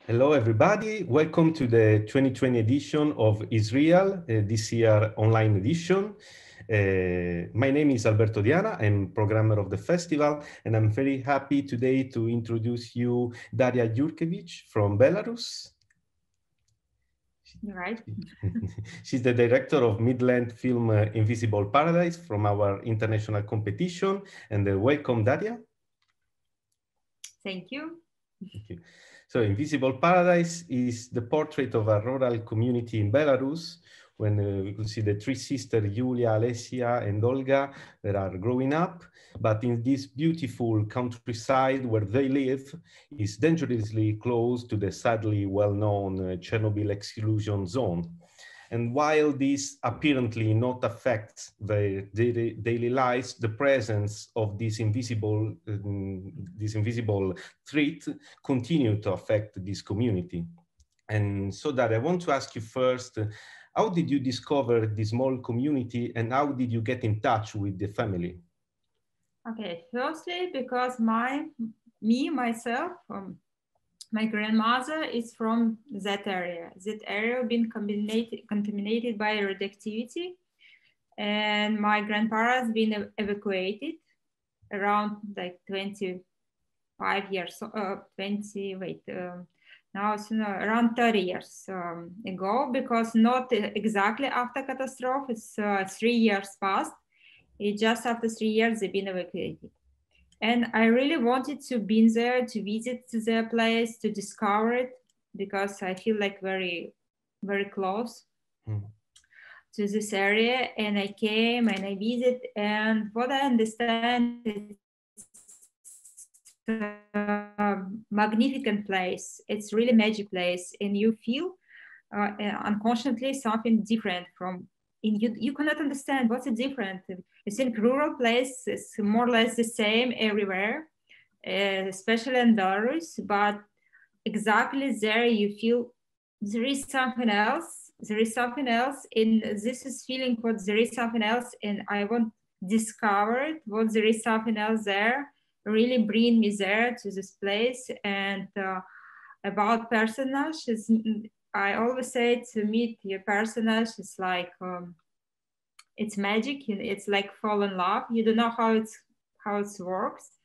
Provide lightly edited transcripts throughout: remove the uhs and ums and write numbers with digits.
Hello, everybody. Welcome to the 2020 edition of IsReal, this year online edition. My name is Alberto Diana. I'm programmer of the festival, and I'm very happy today to introduce you Daria Yurkevich from Belarus. You're right. She's the director of mid-length film Invisible Paradise from our international competition. And welcome, Daria. Thank you. Thank you. So Invisible Paradise is the portrait of a rural community in Belarus when we could see the three sisters, Yulia, Alessia, and Olga, that are growing up. But in this beautiful countryside where they live is dangerously close to the sadly well-known Chernobyl exclusion zone. And while this apparently not affects their daily lives, the presence of this invisible threat continue to affect this community. And so that I want to ask you first, how did you discover this small community and how did you get in touch with the family? Okay, firstly, because myself, my grandmother is from that area. That area been contaminated by radioactivity, and my grandparents been evacuated around like 25 years, now it's around 30 years ago, because not exactly after catastrophe, it's 3 years past. It just after 3 years they've been evacuated. And I really wanted to be there, to visit their place, to discover it, because I feel like very, very close to this area. And I came and I visited, and what I understand is a magnificent place. It's really magic place, and you feel unconsciously something different from. You cannot understand what's the difference. You think rural place is more or less the same everywhere, especially in Belarus, but exactly there you feel there is something else. There is something else, and this is feeling what there is something else, and I want to discover what there is something else there. Really bring me there to this place. And about personages, I always say to meet your personage, it's like it's magic. It's like fall in love. You don't know how it works.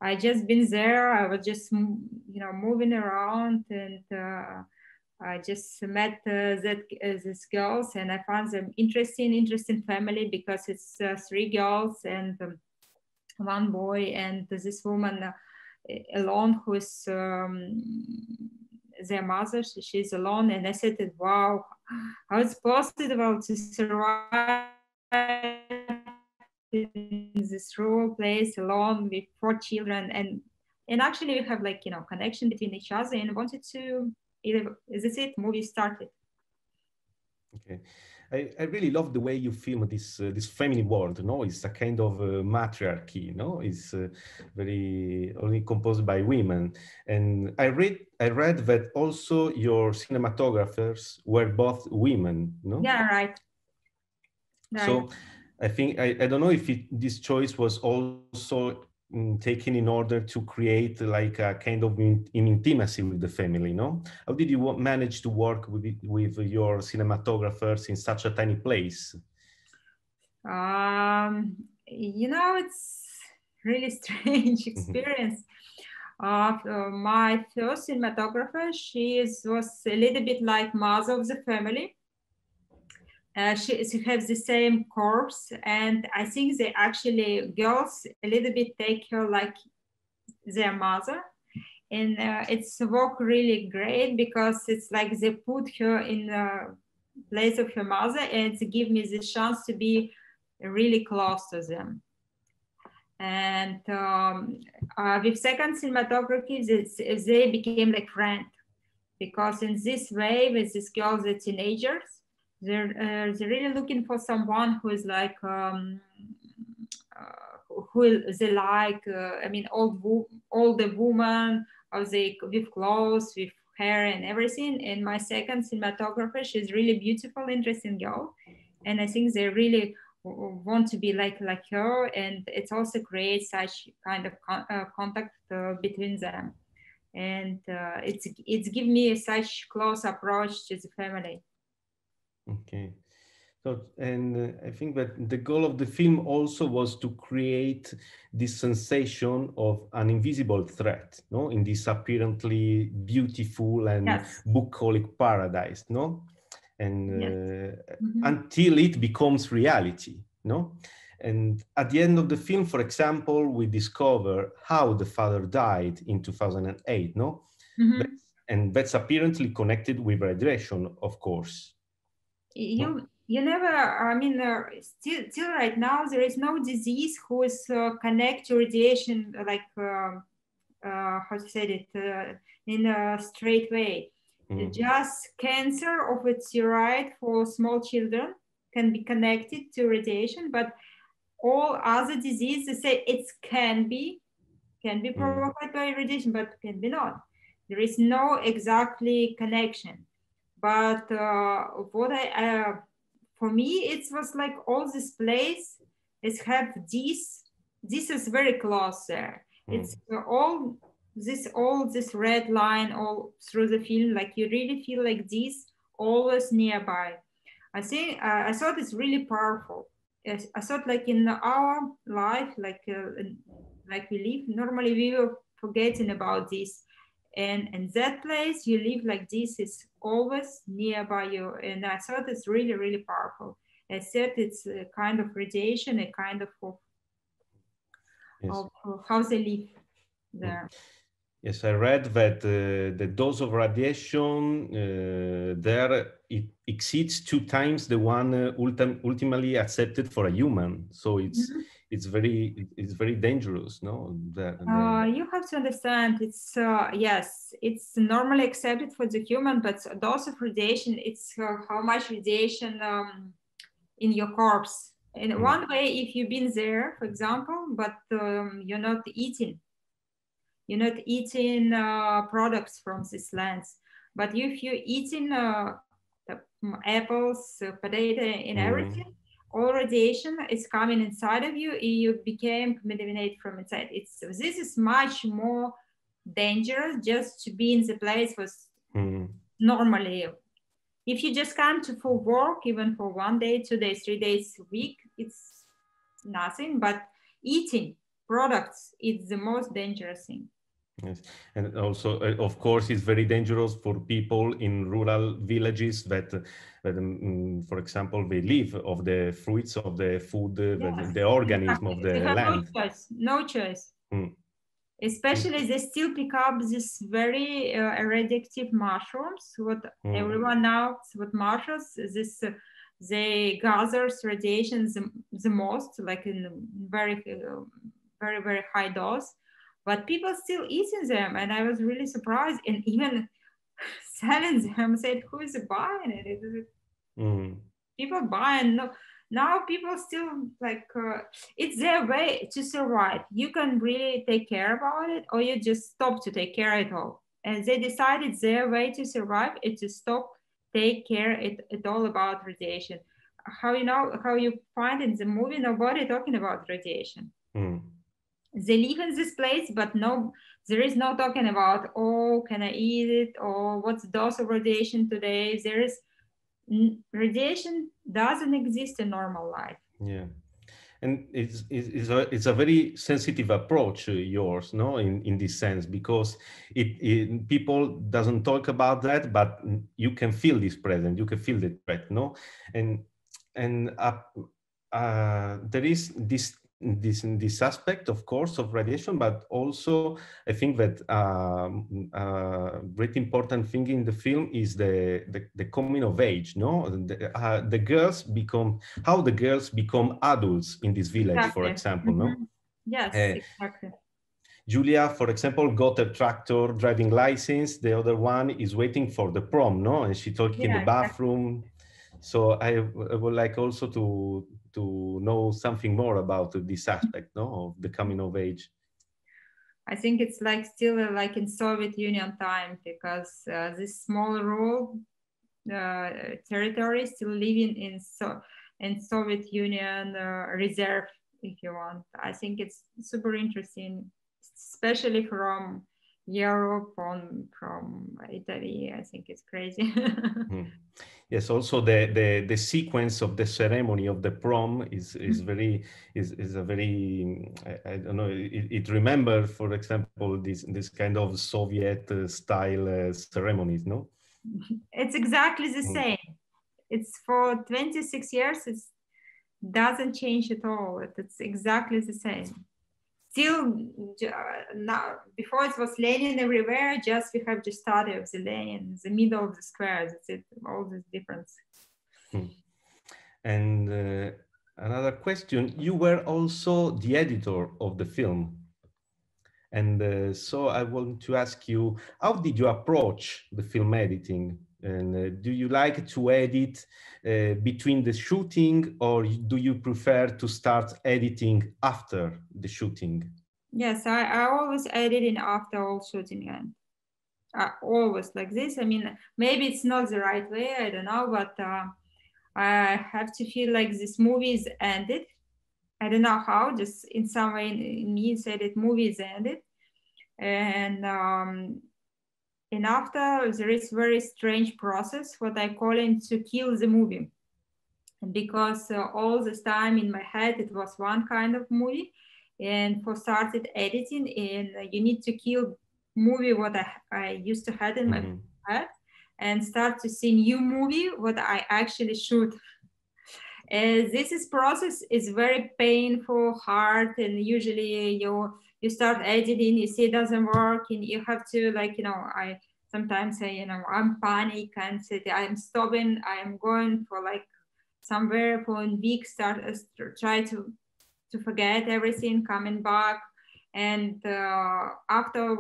I just been there. I was just moving around, and I just met these girls, and I found them interesting family, because it's 3 girls and 1 boy, and this woman alone who is their mother. She's alone, and I said, wow, how it's possible to survive in this rural place alone with 4 children, and actually we have connection between each other, and wanted to, this it, movie started. Okay. I really love the way you film this family world. No, it's a kind of matriarchy. No, it's very only composed by women. And I read that also your cinematographers were both women. No. Yeah, right. So I think I don't know if this choice was also taken in order to create like a kind of intimacy with the family, no? How did you manage to work with your cinematographers in such a tiny place? It's really strange experience. My first cinematographer, she was a little bit like mother of the family. She has the same course, and I think they actually, girls a little bit take her like their mother, and it's work really great, because it's like they put her in the place of her mother, and to give me the chance to be really close to them. And with second cinematography, they became like friends, because in this way, with these girls, the teenagers, they're really looking for someone who is like who they like. Older woman, or they with clothes, with hair and everything. And my second cinematographer, she's really beautiful, interesting girl, and I think they really want to be like her, and it also creates such kind of contact between them. and it's given me such close approach to the family. Okay. So, and I think that the goal of the film also was to create this sensation of an invisible threat, no, in this apparently beautiful and Yes. bucolic paradise, no, and Yes. Mm-hmm. until it becomes reality, no. And at the end of the film, for example, we discover how the father died in 2008, no, Mm-hmm. and that's apparently connected with radiation, of course. You never, I mean, still right now there is no disease who is connect to radiation like how to say it in a straight way. Just cancer of a thyroid for small children can be connected to radiation, but all other diseases say it can be provoked by radiation, but can be not. There is no exactly connection. But what for me, it was like all this place is have this is very close there. It's all this red line all through the film, like you really feel like this always nearby. I think I thought it's really powerful. Yes, I thought like in our life, like we live normally, we were forgetting about this, and that place you live like this is always nearby you, and I thought it's really really powerful. I said it's a kind of radiation, a kind of Yes. of how they live there. Yes, I read that the dose of radiation there it exceeds 2 times the one ultimately accepted for a human. So it's very dangerous, no? You have to understand it's yes, it's normally accepted for the human, but dose of radiation, it's how much radiation in your corpse. In one way, if you've been there, for example, but you're not eating products from these lands. But if you're eating apples, potato, and everything, all radiation is coming inside of you. You became contaminated from inside. This is much more dangerous just to be in the place was normally. If you just come to for work, even for 1 day, 2 days, 3 days a week, it's nothing. But eating products is the most dangerous thing. Yes, and also, of course, it's very dangerous for people in rural villages that for example, they live of the fruits of the food, Yes, the organism exactly. of They the have land. no choice. Especially they still pick up this very radioactive mushrooms. What everyone knows, what mushrooms, this they gather radiation the most, like in very, very, very high dose. But people still eating them, and I was really surprised. And even selling them, said, "Who is buying it?" People buy, and now people still like it's their way to survive. You can really take care about it, or you just stop to take care at all. And they decided their way to survive is to stop take care at all about radiation. How you find in the movie nobody talking about radiation. They live in this place, but no, there is no talking about, oh, can I eat it, or what's the dose of radiation today. There is radiation doesn't exist in normal life. Yeah, and it's a very sensitive approach yours, no, in this sense, because people doesn't talk about that, but you can feel this present, you can feel the threat, no, and there is this aspect, of course, of radiation, but also I think that very important thing in the film is the coming of age, no? The girls become, how the girls become adults in this village, Exactly. for example, no? Yes, exactly. Julia, for example, got a tractor driving license. The other one is waiting for the prom, no? And she talking in the bathroom. Exactly. So I would like also to know something more about this aspect, no, of the coming of age. I think it's like still like in Soviet Union time, because this small rural territory still living in Soviet Union reserve, if you want. I think it's super interesting, especially from Europe from Italy. I think it's crazy. Mm. Yes, also the sequence of the ceremony of the prom is very is a very I don't know, it remember, for example, this kind of Soviet style ceremonies, no? It's exactly the Mm. same. It's for 26 years. It doesn't change at all. It's exactly the same. Still, now, before it was Lenin everywhere, just we have just study of the Lenin, the middle of the square. That's it, all this difference. Mm. And another question, you were also the editor of the film. And so I want to ask you, how did you approach the film editing? And do you like to edit between the shooting, or do you prefer to start editing after the shooting? Yes, I always edit in after all shooting, and I always like this. I mean, maybe it's not the right way, I don't know, but I have to feel like this movie is ended. I don't know how, just in some way in me said it movie is ended. And after there is very strange process, what I call it to kill the movie. Because all this time in my head it was one kind of movie, and for started editing, and you need to kill movie what I used to have in my head, and start to see new movie what I actually shoot. This is process is very painful, hard, and usually you start editing, you see it doesn't work, and you have to, like, I sometimes say, I'm panic and say I'm stopping, I'm going for like somewhere for a week, start try to forget everything, coming back, and after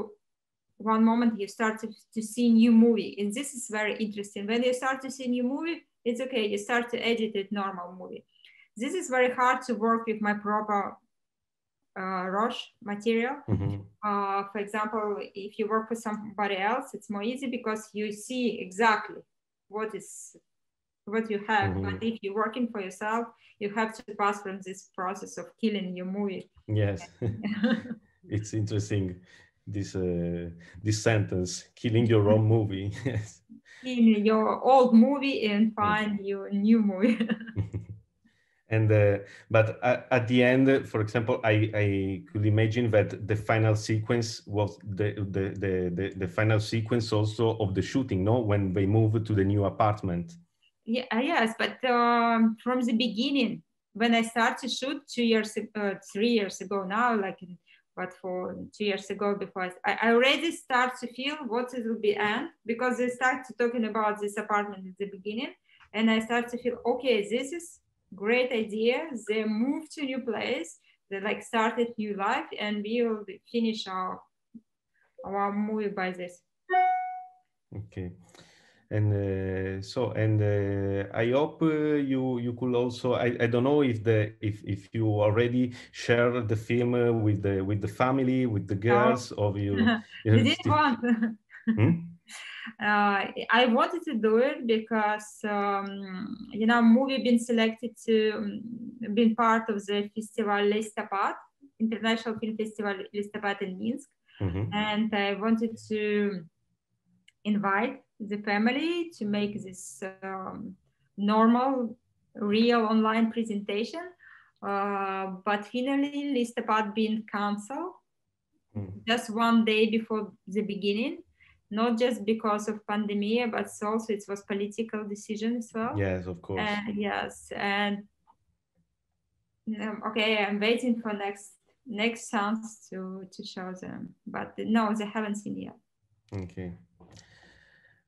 one moment you start to see new movie, and this is very interesting. When you start to see new movie, it's okay, you start to edit it normal movie. This is very hard to work with my proper raw material. For example, if you work with somebody else, it's more easy because you see exactly what you have. But if you're working for yourself, you have to pass from this process of killing your movie. Yes, it's interesting, this sentence, killing your own movie. Yes. In your old movie and find your new movie. And but at the end, for example, I could imagine that the final sequence was the final sequence also of the shooting, no? When they move to the new apartment. Yeah, yes, but from the beginning, when I started to shoot 3 years ago now, like, but for 2 years ago, before I already start to feel what it will be end, because they start to talking about this apartment at the beginning, and I start to feel, okay, this is great idea. They moved to a new place, they like started new life, and we will finish our movie by this. Okay. And I hope you could also, I don't know if you already share the film with the family, with the girls, or They you didn't still. want. Hmm? I wanted to do it because movie been selected to been part of the festival Listopad, International Film Festival Listopad in Minsk, and I wanted to invite the family to make this normal, real online presentation. But finally, Listopad been cancelled just one day before the beginning, not just because of pandemic, but also it was political decision as well. Yes, of course. Yes, and okay, I'm waiting for next chance to show them, but no, they haven't seen yet. Okay.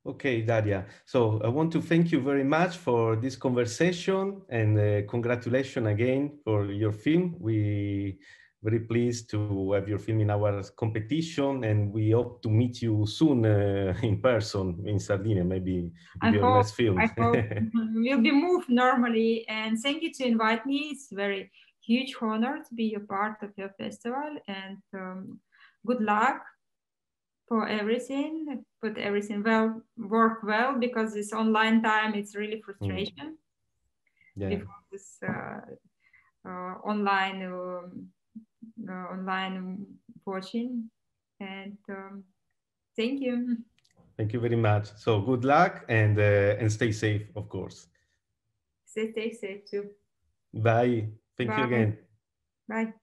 Okay, Daria. So I want to thank you very much for this conversation, and congratulations again for your film. We very pleased to have your film in our competition, and we hope to meet you soon in person in Sardinia, maybe with your next film. I hope we'll be moved normally, and thank you to invite me. It's very huge honor to be a part of your festival, and good luck for everything. Put everything work well, because this online time, it's really frustration. Yeah. Before this online watching, and Thank you. Thank you very much. So good luck and stay safe, of course. Stay safe too. Bye. Thank you again. Bye.